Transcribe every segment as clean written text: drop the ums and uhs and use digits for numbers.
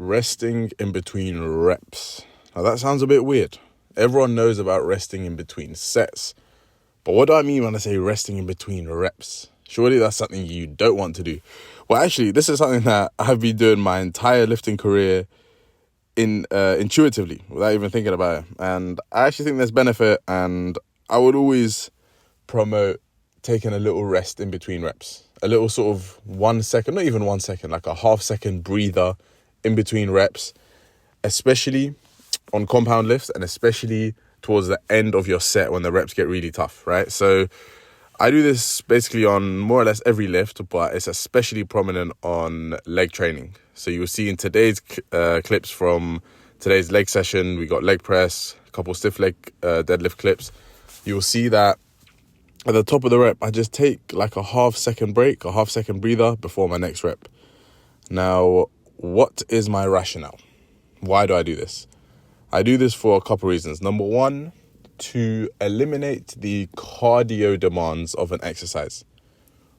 resting in between reps. Now that sounds a bit weird. Everyone knows about resting in between sets. But what do I mean when I say resting in between reps? Surely that's something you don't want to do. Well, actually, this is something that I've been doing my entire lifting career intuitively, without even thinking about it. And I actually think there's benefit, and I would always promote taking a little rest in between reps. A little sort of 1 second, not even 1 second, like a half-second breather in between reps, especially on compound lifts and especially towards the end of your set when the reps get really tough, right? So I do this basically on more or less every lift, but it's especially prominent on leg training. So you will see in today's clips from today's leg session, we got leg press, a couple stiff leg deadlift clips. You will see that at the top of the rep, I just take like a half-second break, a half-second breather before my next rep. Now, what is my rationale? Why do I do this? I do this for a couple reasons. Number one, to eliminate the cardio demands of an exercise.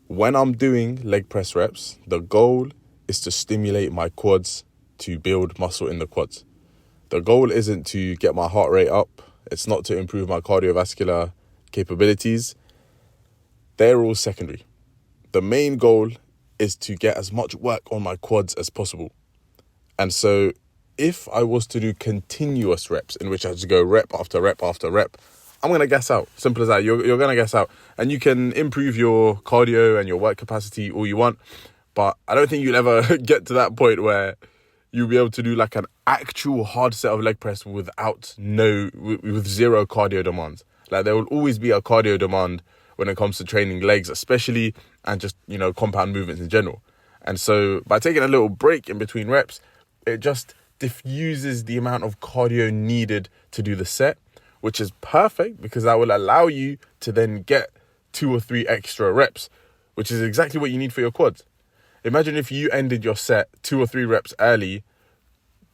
When I'm doing leg press reps, the goal is to stimulate my quads to build muscle in the quads. The goal isn't to get my heart rate up. It's not to improve my cardiovascular capabilities. They're all secondary. The main goal is to get as much work on my quads as possible. And so if I was to do continuous reps in which I just go rep after rep after rep, I'm going to gas out. Simple as that. You're going to gas out. And you can improve your cardio and your work capacity all you want. But I don't think you'll ever get to that point where you'll be able to do like an actual hard set of leg press with zero cardio demands. Like there will always be a cardio demand when it comes to training legs especially, and just, compound movements in general. And so by taking a little break in between reps, it just diffuses the amount of cardio needed to do the set, which is perfect because that will allow you to then get 2 or 3 extra reps, which is exactly what you need for your quads. Imagine if you ended your set 2 or 3 reps early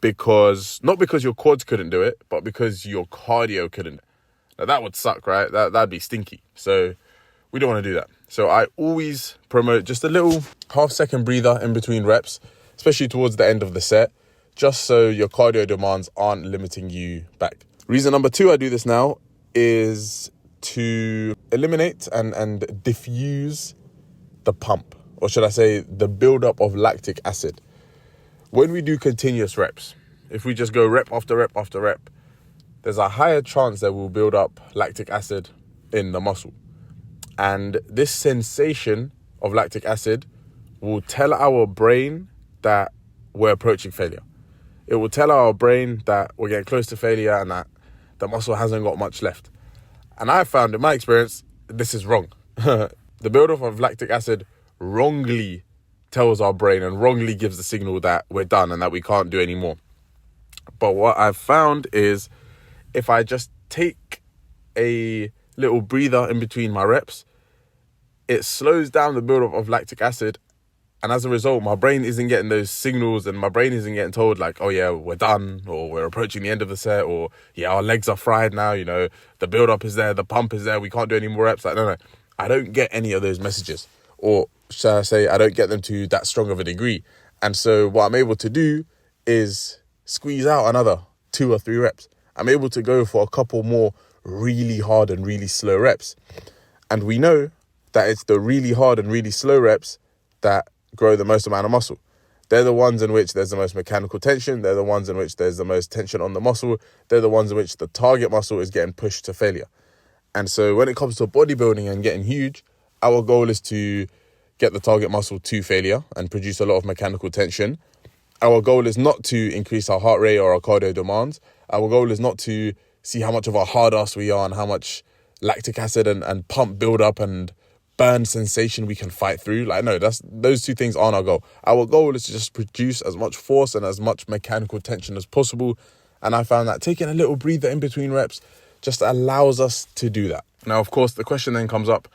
not because your quads couldn't do it, but because your cardio couldn't. Now that would suck, right? That'd be stinky. So we don't want to do that. So I always promote just a little half-second breather in between reps, especially towards the end of the set, just so your cardio demands aren't limiting you back. Reason number 2 I do this now is to eliminate and diffuse the pump, or should I say the buildup of lactic acid. When we do continuous reps, if we just go rep after rep after rep, there's a higher chance that we'll build up lactic acid in the muscle. And this sensation of lactic acid will tell our brain that we're approaching failure. It will tell our brain that we're getting close to failure and that the muscle hasn't got much left. And I found in my experience, this is wrong. The buildup of lactic acid wrongly tells our brain and wrongly gives the signal that we're done and that we can't do any more. But what I've found is if I just take a little breather in between my reps, it slows down the buildup of lactic acid. And as a result, my brain isn't getting those signals and my brain isn't getting told like, oh yeah, we're done, or we're approaching the end of the set, or yeah, our legs are fried now, the buildup is there, the pump is there, we can't do any more reps. Like, no. I don't get any of those messages. Or shall I say, I don't get them to that strong of a degree. And so what I'm able to do is squeeze out another 2 or 3 reps. I'm able to go for a couple more really hard and really slow reps. And we know that it's the really hard and really slow reps that grow the most amount of muscle. They're the ones in which there's the most mechanical tension. They're the ones in which there's the most tension on the muscle. They're the ones in which the target muscle is getting pushed to failure. And so when it comes to bodybuilding and getting huge, our goal is to get the target muscle to failure and produce a lot of mechanical tension. Our goal is not to increase our heart rate or our cardio demands. Our goal is not to see how much of a hard ass we are and how much lactic acid and pump build up and burn sensation we can fight through. Like, no, those 2 things aren't our goal. Our goal is to just produce as much force and as much mechanical tension as possible. And I found that taking a little breather in between reps just allows us to do that. Now, of course, the question then comes up,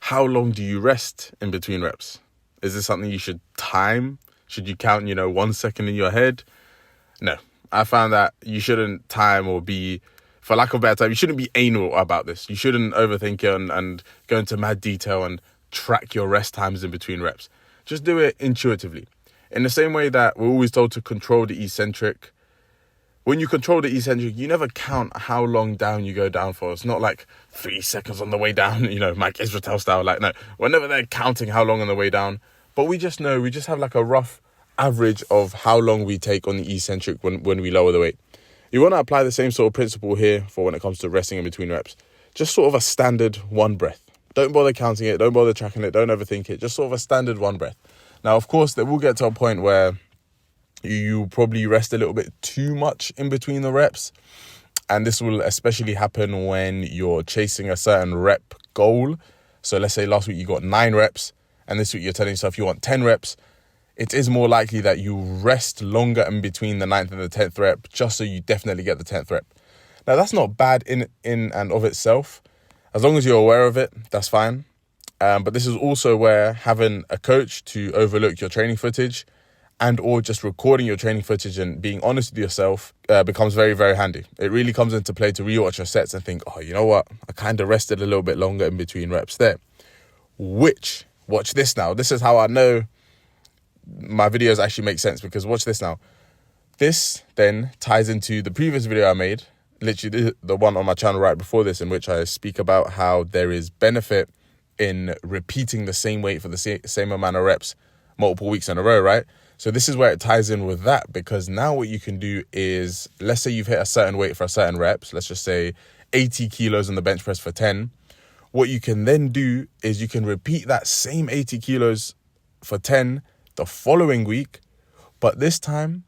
how long do you rest in between reps? Is this something you should time? Should you count, 1 second in your head? No, I found that you shouldn't time or be, for lack of a better term, you shouldn't be anal about this. You shouldn't overthink it and go into mad detail and track your rest times in between reps. Just do it intuitively. In the same way that we're always told to control the eccentric, when you control the eccentric, you never count how long down you go down for. It's not like 3 seconds on the way down, Mike Israel style. Like, no, we're never there counting how long on the way down. But we just know, we just have like a rough average of how long we take on the eccentric when we lower the weight. You want to apply the same sort of principle here for when it comes to resting in between reps. Just sort of a standard one breath. Don't bother counting it. Don't bother tracking it. Don't overthink it. Just sort of a standard one breath. Now, of course, there will get to a point where you probably rest a little bit too much in between the reps. And this will especially happen when you're chasing a certain rep goal. So let's say last week you got 9 reps and this week you're telling yourself you want 10 reps. It is more likely that you rest longer in between the 9th and the 10th rep just so you definitely get the 10th rep. Now, that's not bad in and of itself. As long as you're aware of it, that's fine. But this is also where having a coach to overlook your training footage and or just recording your training footage and being honest with yourself becomes very, very handy. It really comes into play to rewatch your sets and think, oh, you know what? I kind of rested a little bit longer in between reps there. Which, watch this now. This is how I know my videos actually make sense, because watch this now. This then ties into the previous video I made, literally the one on my channel right before this, in which I speak about how there is benefit in repeating the same weight for the same amount of reps multiple weeks in a row, right? So this is where it ties in with that, because now what you can do is, let's say you've hit a certain weight for a certain reps, let's just say 80 kilos on the bench press for 10. What you can then do is you can repeat that same 80 kilos for 10 the following week, but this time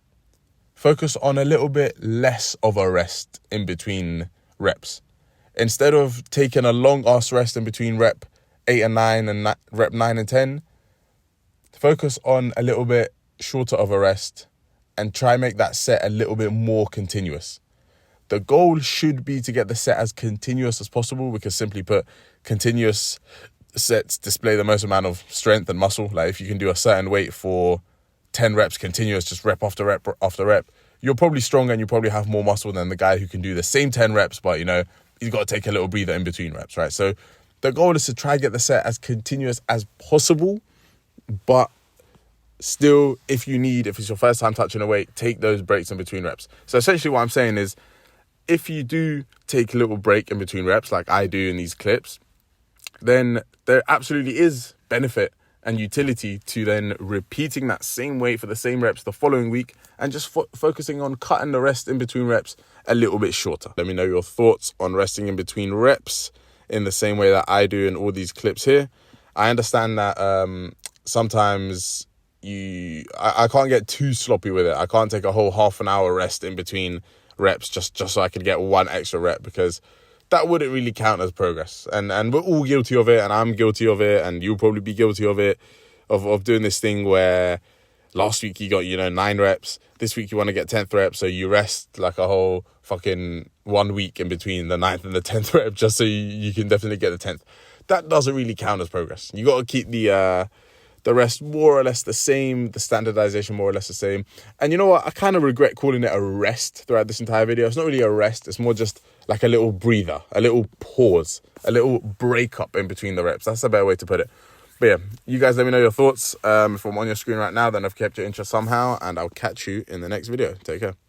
focus on a little bit less of a rest in between reps. Instead of taking a long ass rest in between rep 8 and 9 and rep 9 and 10, focus on a little bit shorter of a rest and try make that set a little bit more continuous. The goal should be to get the set as continuous as possible, because simply put, continuous sets display the most amount of strength and muscle. Like if you can do a certain weight for 10 reps continuous, just rep after rep after rep, you're probably stronger and you probably have more muscle than the guy who can do the same 10 reps, but he's got to take a little breather in between reps, right? So the goal is to try and get the set as continuous as possible, but still, if it's your first time touching a weight, take those breaks in between reps. So essentially what I'm saying is, if you do take a little break in between reps, like I do in these clips, then there absolutely is benefit and utility to then repeating that same weight for the same reps the following week and just focusing on cutting the rest in between reps a little bit shorter. Let me know your thoughts on resting in between reps in the same way that I do in all these clips here. I understand that sometimes I can't get too sloppy with it. I can't take a whole half an hour rest in between reps just so I could get one extra rep, because that wouldn't really count as progress. And we're all guilty of it, and I'm guilty of it, and you'll probably be guilty of it, of doing this thing where last week you got, 9 reps. This week you want to get 10th rep, so you rest like a whole fucking 1 week in between the 9th and the 10th rep just so you can definitely get the 10th. That doesn't really count as progress. You got to keep the rest more or less the same, the standardization more or less the same. And you know what? I kind of regret calling it a rest throughout this entire video. It's not really a rest. It's more just like a little breather, a little pause, a little break up in between the reps. That's a better way to put it. But yeah, you guys let me know your thoughts. If I'm on your screen right now, then I've kept your interest somehow, and I'll catch you in the next video. Take care.